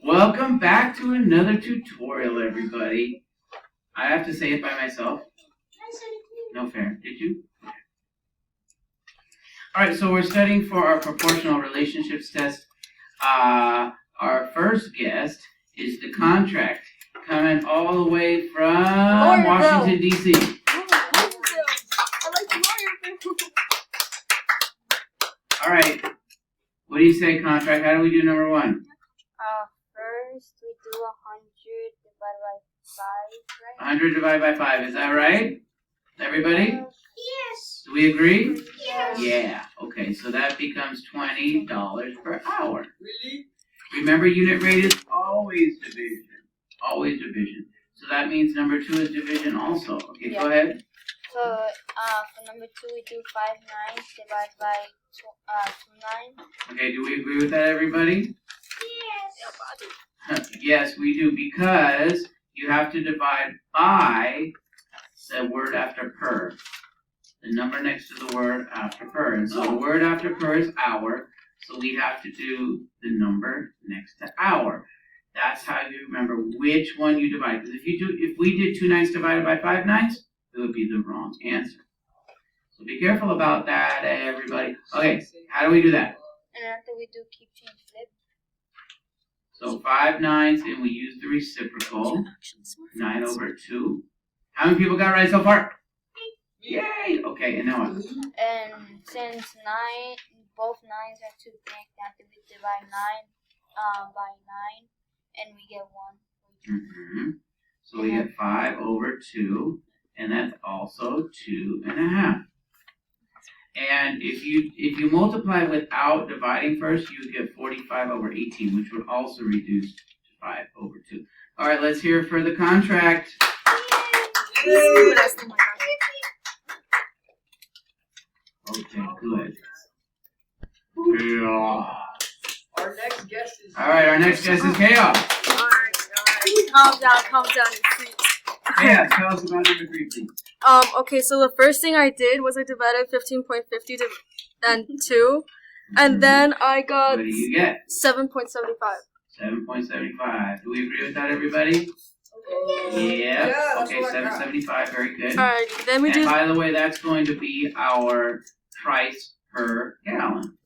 Welcome back to another tutorial, everybody. I have to say it by myself. No fair. Did you? Alright, so we're studying for our proportional relationships test. Our first guest is the contract, coming all the way from Washington, D.C. Alright, what do you say, contract? How do we do number one? First we do 100 divided by 5, right? 100 divided by 5, is that right? Everybody? Yes. Do we agree? Yes. Yeah. Okay, so that becomes $20 per hour. Really? Remember, unit rate is always division. Always division. So that means number 2 is division also. Okay, Yeah. go ahead. So for number 2 we do 5 nines divided by 2 9. Okay, do we agree with that, everybody? Yes. Yes, we do, because you have to divide by the word after per. The number next to the word after per. And so the word after per is hour, so we have to do the number next to hour. That's how you remember which one you divide. Because if we did 2 nines divided by 5 nines, it would be the wrong answer. So be careful about that, everybody. Okay, how do we do that? And after we do keep change flip. So 5 nines, and we use the reciprocal. 9 over 2. How many people got it right so far? Yay! Okay, and now what? And since both nines are to connect, after we divide 9 by 9, and we get 1. So we get 5 over 2, and that's also 2.5. And if you multiply without dividing first, you would get 45 over 18, which would also reduce to 5 over 2. All right, let's hear it for the contract. Okay, good. Yeah. Our next guest is. All right, our next guest is Chaos. Calm down, please. Chaos, tell us about number 3, please. Okay, so the first thing I did was I divided 15.50 and 2, and then I got What do you get? 7.75. 7.75. Do we agree with that, everybody? Yeah. Yeah, that's Okay, what I got. 7.75. Very good. Alrighty, then we And do. by the way, that's going to be our price per gallon.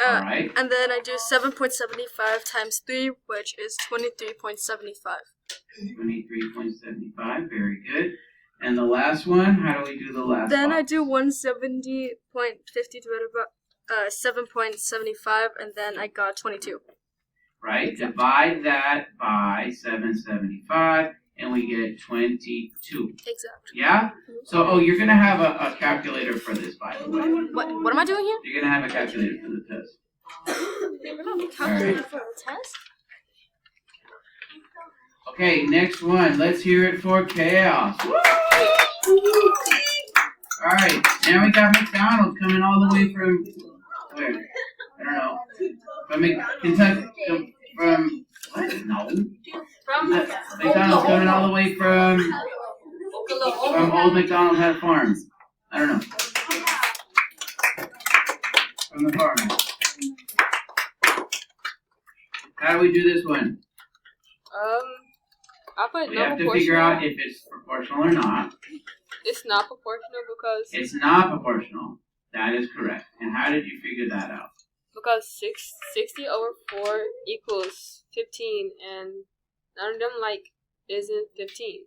All right. And then I do 7.75 times 3, which is 23.75. 23.75. Very good. And the last one, how do we do the last Then I box? do 170.50 divided by 7.75, and then I got 22. Right? Divide that by 775, and we get 22. Exactly. Yeah? So, you're going to have a calculator for this, by the way. What am I doing here? You're going to have a calculator for the test. Calculator for the test? Okay, next one. Let's hear it for Chaos. Alright, now we got McDonald's coming all the way from where? I don't know. From Kentucky. From what? No. McDonald's coming all the way from Old McDonald had a farm. I don't know. From the farm. How do we do this one? I put We not have to proportional. figure out if it's proportional or not. It's not proportional It's not proportional. That is correct. And how did you figure that out? because 60 over 4 equals 15, and none of them isn't 15.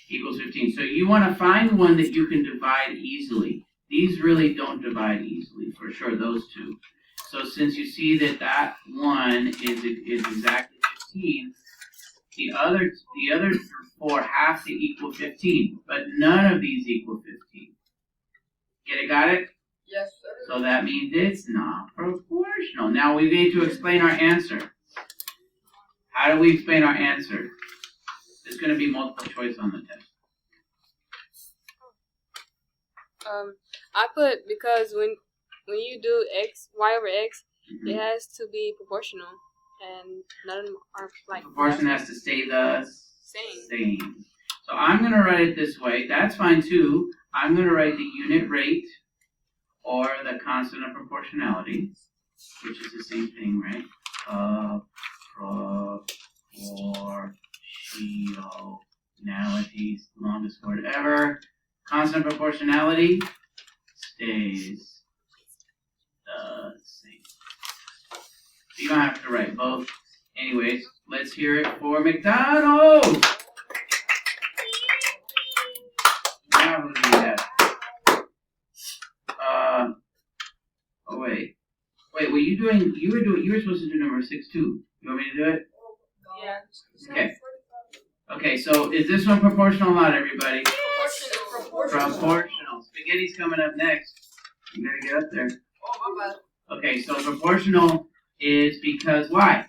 Equals 15. So you want to find one that you can divide easily. These really don't divide easily, for sure, those two. So since you see that one is exactly 15, the other 4 have to equal 15, but none of these equal 15. Got it? Yes, sir. So that means it's not proportional. Now we need to explain our answer. How do we explain our answer? There's going to be multiple choice on the test. I put because when you do y over x, it has to be proportional, and none of them are Proportion has to stay the same. same. So I'm going to write it this way. That's fine too. I'm going to write the unit rate or the constant of proportionality, which is the same thing, right? Proportionality, longest word ever. Constant proportionality stays the same. So you don't have to write both. Anyways, let's hear it for McDonald's. Now who do we have? Oh wait, were you doing? You were supposed to do number 6 too. You want me to do it? Yeah. Okay. Okay. So is this one proportional or not, everybody? Proportional. Proportional. Spaghetti's coming up next. You gotta get up there. Oh, my bad. Okay. So proportional is because why?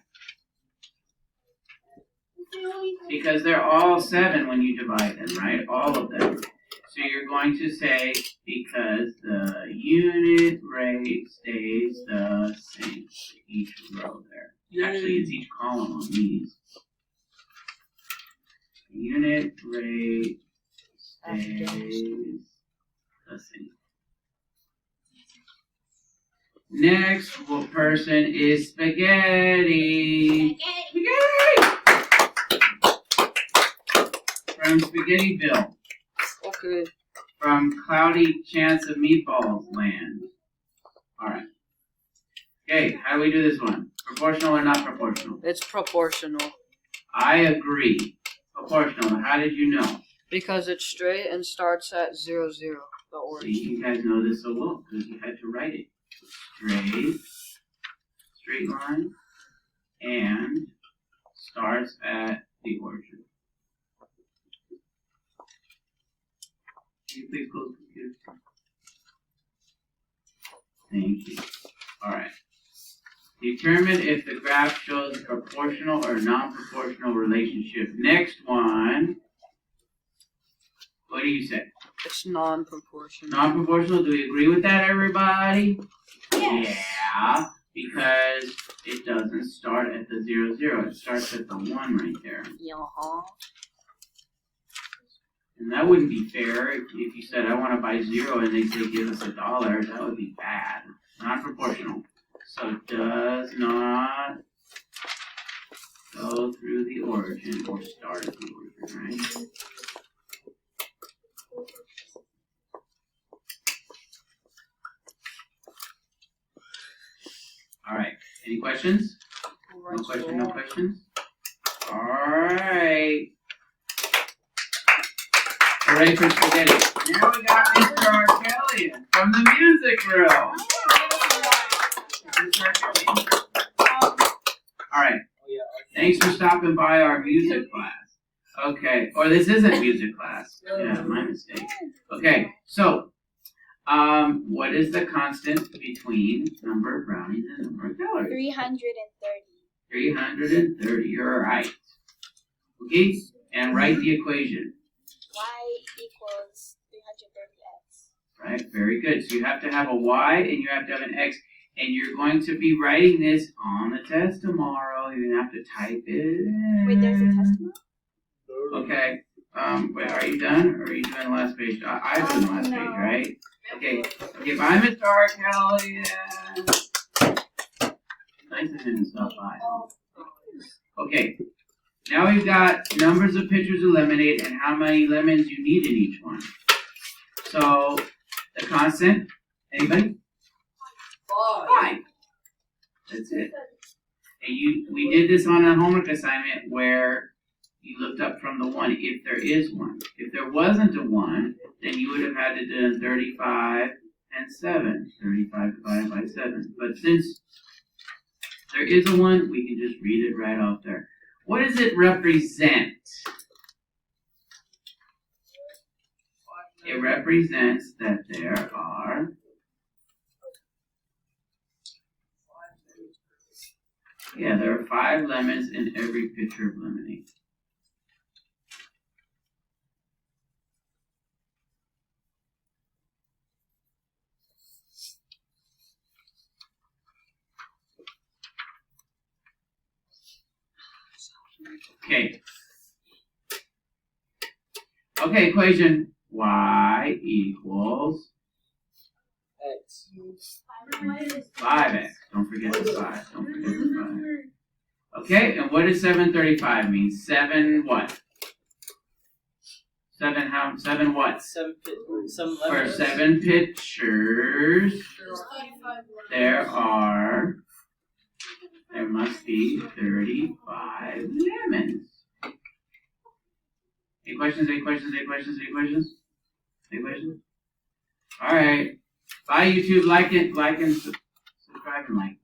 Because they're all 7 when you divide them, right? All of them. So you're going to say because the unit rate stays the same. Each row there. Actually, it's each column on these. Unit rate stays the same. Next person is Spaghetti. Spaghetti! From Spaghettiville. Okay. From Cloudy Chance of Meatballs Land. Alright. Okay, how do we do this one? Proportional or not proportional? It's proportional. I agree. Proportional. How did you know? Because it's straight and starts at 0, 0. The order. See, you guys know this so well because you had to write it. Straight line, and starts at the origin. Can you please close the computer? Thank you. Alright. Determine if the graph shows a proportional or non-proportional relationship. Next one. What do you say? It's non-proportional. Non-proportional, do we agree with that, everybody? Yes. Yeah, because it doesn't start at the 0, 0. It starts at the 1 right there. Uh-huh. And that wouldn't be fair if you said, I want to buy 0 and they say, give us $1. That would be bad. Non-proportional. So it does not go through the origin or start at the origin, right? Alright, any questions? No question, no questions? Alright. Hooray for spaghetti. Now we got Mr. Arkellian from the music room. Alright, thanks for stopping by our music class. Okay, or this isn't music class. Yeah, my mistake. Okay, so, what is the constant between number of brownies and number of calories? 330. 330, you're right. Okay, and write the equation. Y equals 330x. Right, very good. So you have to have a y and you have to have an x. And you're going to be writing this on the test tomorrow. You're going to have to type it in. Wait, there's a test tomorrow? Okay. Wait, are you done? Or are you doing the last page? I'm doing the last no. page, right? Okay. Okay, bye, Mr. Arkellian. Nice of him to stop by. Okay. Now we've got numbers of pitchers of lemonade and how many lemons you need in each one. So, the constant, anybody? 5. That's it. And we did this on a homework assignment where you looked up from the 1 if there is one. If there wasn't a 1, then you would have had to do 35 and 7. 35 divided by 7. But since there is a 1, we can just read it right off there. What does it represent? It represents that there are 5 lemons in every pitcher of lemonade. Okay. Okay, equation y equals X. 5x. Don't forget the 5. Don't forget the 5. Okay, and what does 735 mean? 7 what? 7 how? 7 what? 7 For lemons. 7 pictures, there must be 35 lemons. Any questions? Any questions? Any questions? Any questions? Any questions? All right. Bye, YouTube. Like and subscribe and like.